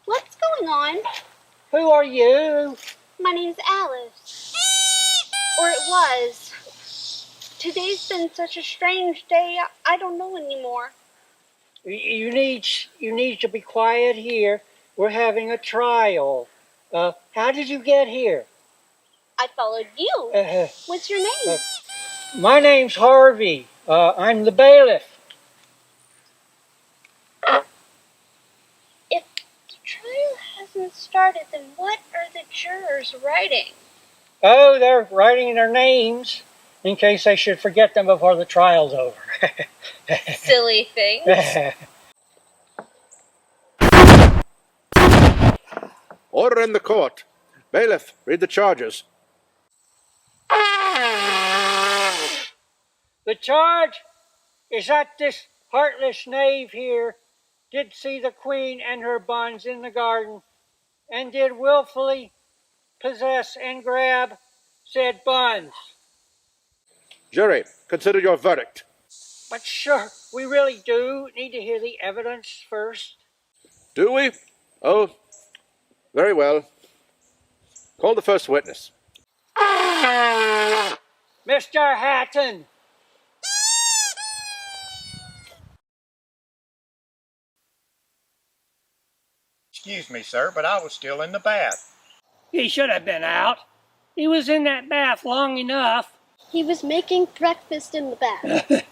What's going on? Who are you? My name's Alice. Or it was. Today's been such a strange day, I don't know anymore. You need to be quiet here. We're having a trial. How did you get here? I followed you. What's your name? My name's Harvey. I'm the bailiff. If the trial hasn't started, then what are the jurors writing? Oh, they're writing their names in case they should forget them before the trial's over. Silly things. Order in the court. Bailiff, read the charges. The charge is that this heartless knave here did see the queen and her buns in the garden and did willfully possess and grab said buns. Jury, consider your verdict. But sure, we really do need to hear the evidence first. Do we? Oh, very well. Call the first witness. Mr. Hatton. Excuse me, sir, but I was still in the bath. He should have been out. He was in that bath long enough. He was making breakfast in the bath.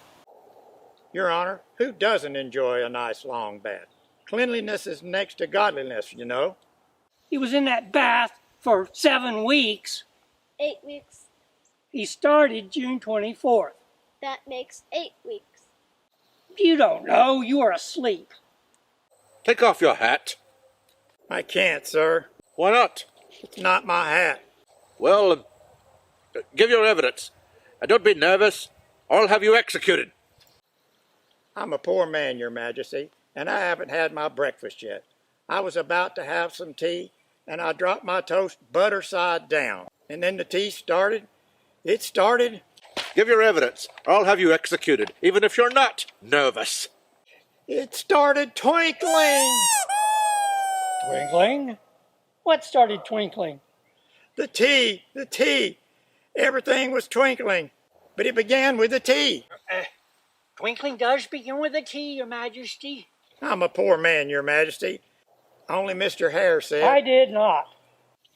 Your Honor, who doesn't enjoy a nice long bath? Cleanliness is next to godliness, you know. He was in that bath for 7 weeks. 8 weeks. He started June 24th. That makes 8 weeks. You don't know. You are asleep. Take off your hat. I can't, sir. Why not? It's not my hat. Well, give your evidence. And don't be nervous, or I'll have you executed. I'm a poor man, Your Majesty, and I haven't had my breakfast yet. I was about to have some tea, and I dropped my toast butter side down. And then the tea started. It started. Give your evidence, or I'll have you executed, even if you're not nervous. It started twinkling. Twinkling? What started twinkling? The tea. Everything was twinkling, but it began with the tea. Twinkling does begin with a T, Your Majesty. I'm a poor man, Your Majesty. Only Mr. Hare said. I did not.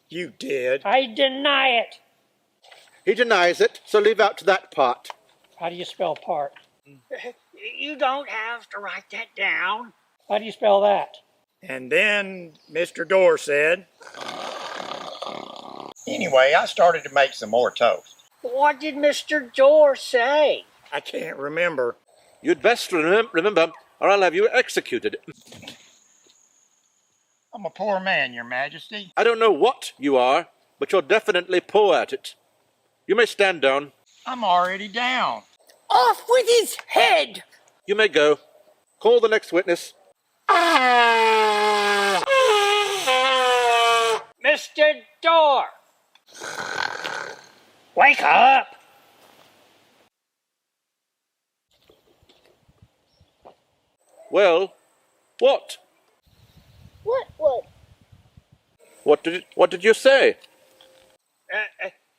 You did. I deny it. He denies it, so leave out that part. How do you spell part? You don't have to write that down. How do you spell that? And then Mr. Dorr said. Anyway, I started to make some more toast. What did Mr. Dorr say? I can't remember. You'd best remember, or I'll have you executed. I'm a poor man, Your Majesty. I don't know what you are, but you're definitely poor at it. You may stand down. I'm already down. Off with his head! You may go. Call the next witness. Mr. Dorr! Wake up! Well, what? What? What did you say?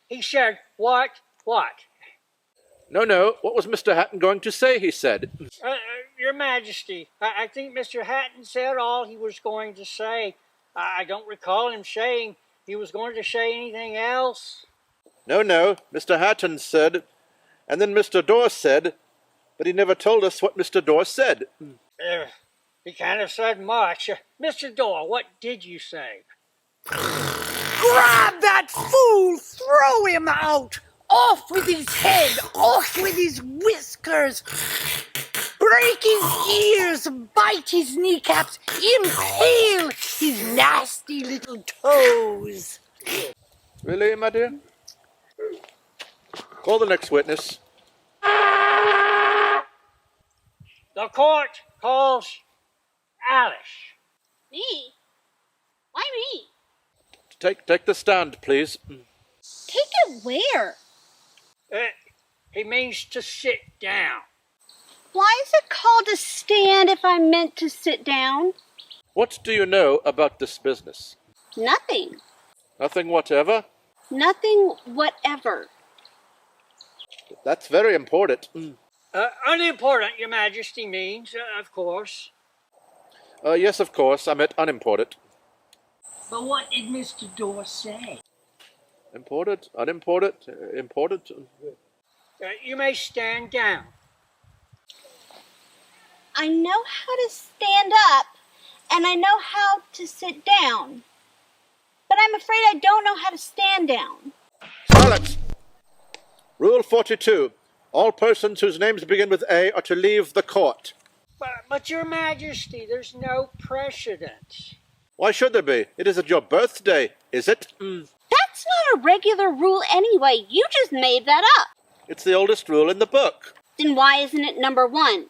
He said, what? No, what was Mr. Hatton going to say, he said? Your Majesty, I think Mr. Hatton said all he was going to say. I don't recall him saying he was going to say anything else. No, Mr. Hatton said, and then Mr. Dorr said, but he never told us what Mr. Dorr said. He kind of said much. Mr. Dorr, what did you say? Grab that fool! Throw him out! Off with his head! Off with his whiskers! Break his ears! Bite his kneecaps! Impale his nasty little toes! Really, my dear? Call the next witness. The court calls Alice. Me? Why me? Take the stand, please. Take it where? He means to sit down. Why is it called a stand if I'm meant to sit down? What do you know about this business? Nothing. Nothing whatever? Nothing whatever. That's very important. Unimportant, Your Majesty means, of course. Yes, of course, I meant unimportant. But what did Mr. Dorr say? Important, unimportant, important. You may stand down. I know how to stand up, and I know how to sit down. But I'm afraid I don't know how to stand down. Silence! Rule 42. All persons whose names begin with A are to leave the court. But Your Majesty, there's no precedent. Why should there be? It isn't your birthday, is it? That's not a regular rule anyway. You just made that up. It's the oldest rule in the book. Then why isn't it number 1?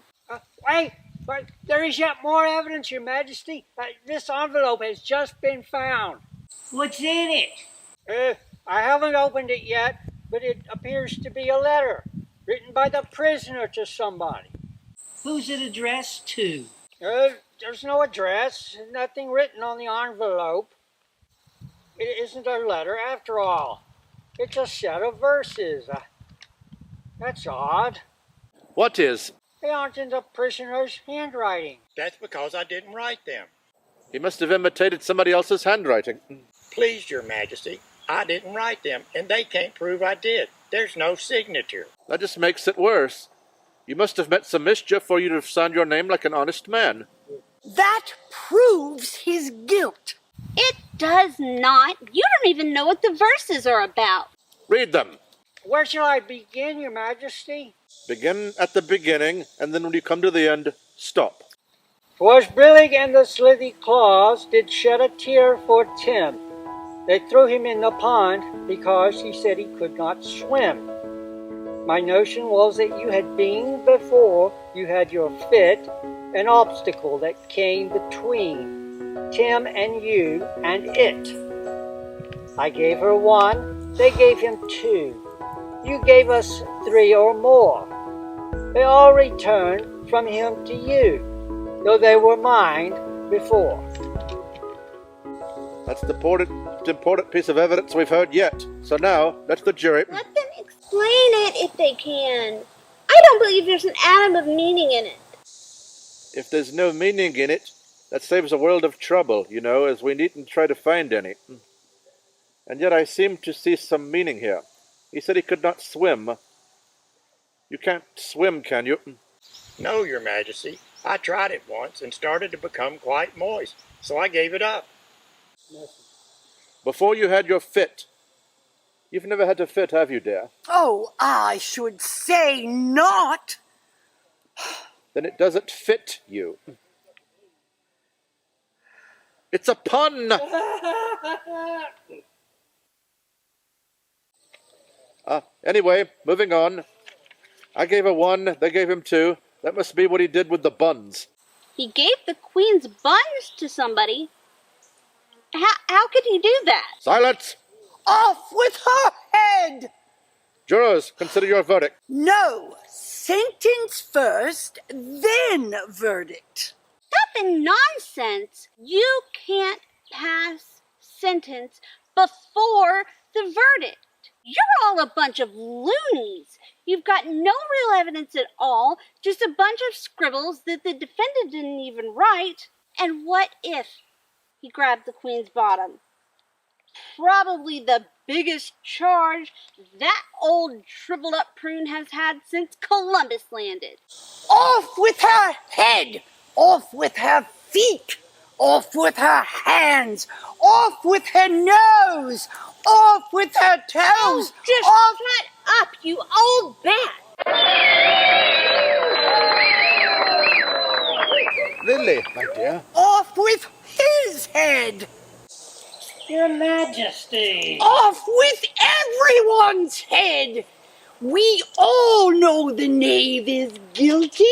Wait, but there is yet more evidence, Your Majesty. This envelope has just been found. What's in it? I haven't opened it yet, but it appears to be a letter written by the prisoner to somebody. Who's it addressed to? There's no address, nothing written on the envelope. It isn't a letter after all. It's a set of verses. That's odd. What is? They aren't in the prisoner's handwriting. That's because I didn't write them. He must have imitated somebody else's handwriting. Please, Your Majesty, I didn't write them, and they can't prove I did. There's no signature. That just makes it worse. You must have met some mischief, for you'd have signed your name like an honest man. That proves his guilt. It does not. You don't even know what the verses are about. Read them. Where shall I begin, Your Majesty? Begin at the beginning, and then when you come to the end, stop. 'Twas Brillig and the slithy claws did shed a tear for Tim. They threw him in the pond because he said he could not swim. My notion was that you had been, before you had your fit, an obstacle that came between Tim and you and it. I gave her 1, they gave him 2. You gave us 3 or more. They all returned from him to you, though they were mine before. That's the important piece of evidence we've heard yet. So now, let the jury... Let them explain it if they can. I don't believe there's an atom of meaning in it. If there's no meaning in it, that saves a world of trouble, you know, as we needn't try to find any. And yet I seem to see some meaning here. He said he could not swim. You can't swim, can you? No, Your Majesty. I tried it once and started to become quite moist, so I gave it up. Before you had your fit. You've never had a fit, have you, dear? Oh, I should say not. Then it doesn't fit you. It's a pun! Anyway, moving on. I gave her 1, they gave him 2. That must be what he did with the buns. He gave the queen's buns to somebody. How could he do that? Silence! Off with her head! Jurors, consider your verdict. No, sentence first, then verdict. Stop the nonsense. You can't pass sentence before the verdict. You're all a bunch of loonies. You've got no real evidence at all, just a bunch of scribbles that the defendant didn't even write. And what if he grabbed the queen's bottom? Probably the biggest charge that old shriveled up prune has had since Columbus landed. Off with her head! Off with her feet! Off with her hands! Off with her nose! Off with her toes! Oh, just off... shut up, you old bat! Lily, my dear. Off with his head! Your Majesty! Off with everyone's head! We all know the knave is guilty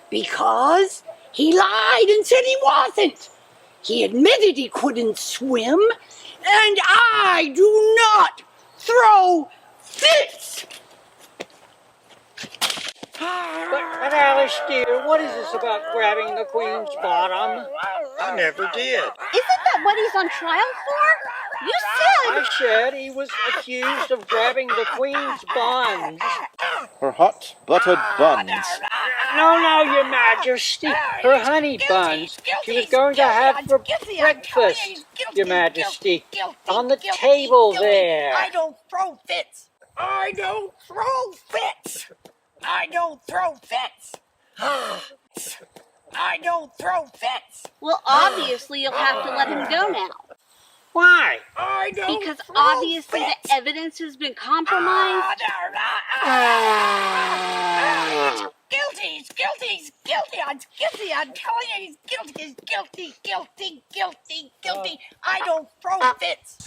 because he lied and said he wasn't. He admitted he couldn't swim, and I do not throw fits. But Alice, dear, what is this about grabbing the Queen's bottom? I never did. Isn't that what he's on trial for? You said... I said he was accused of grabbing the Queen's buns. Her hot buttered buns. No, Your Majesty. Her honey buns. She was going to have for breakfast, Your Majesty. On the table there. I don't throw fits. I don't throw fits. I don't throw fits. I don't throw fits. Well, obviously you'll have to let him go now. Why? I don't Because throw obviously fits. the evidence has been compromised. Guilty, he's guilty, he's guilty, I'm guilty, I'm telling you, he's guilty, he's guilty, guilty, guilty, guilty. I don't throw fits.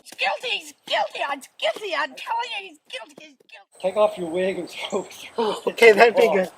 He's guilty, he's guilty, I'm guilty, I'm telling you, he's guilty, he's guilty. Take off your wig and throw it. Okay, that'd be good.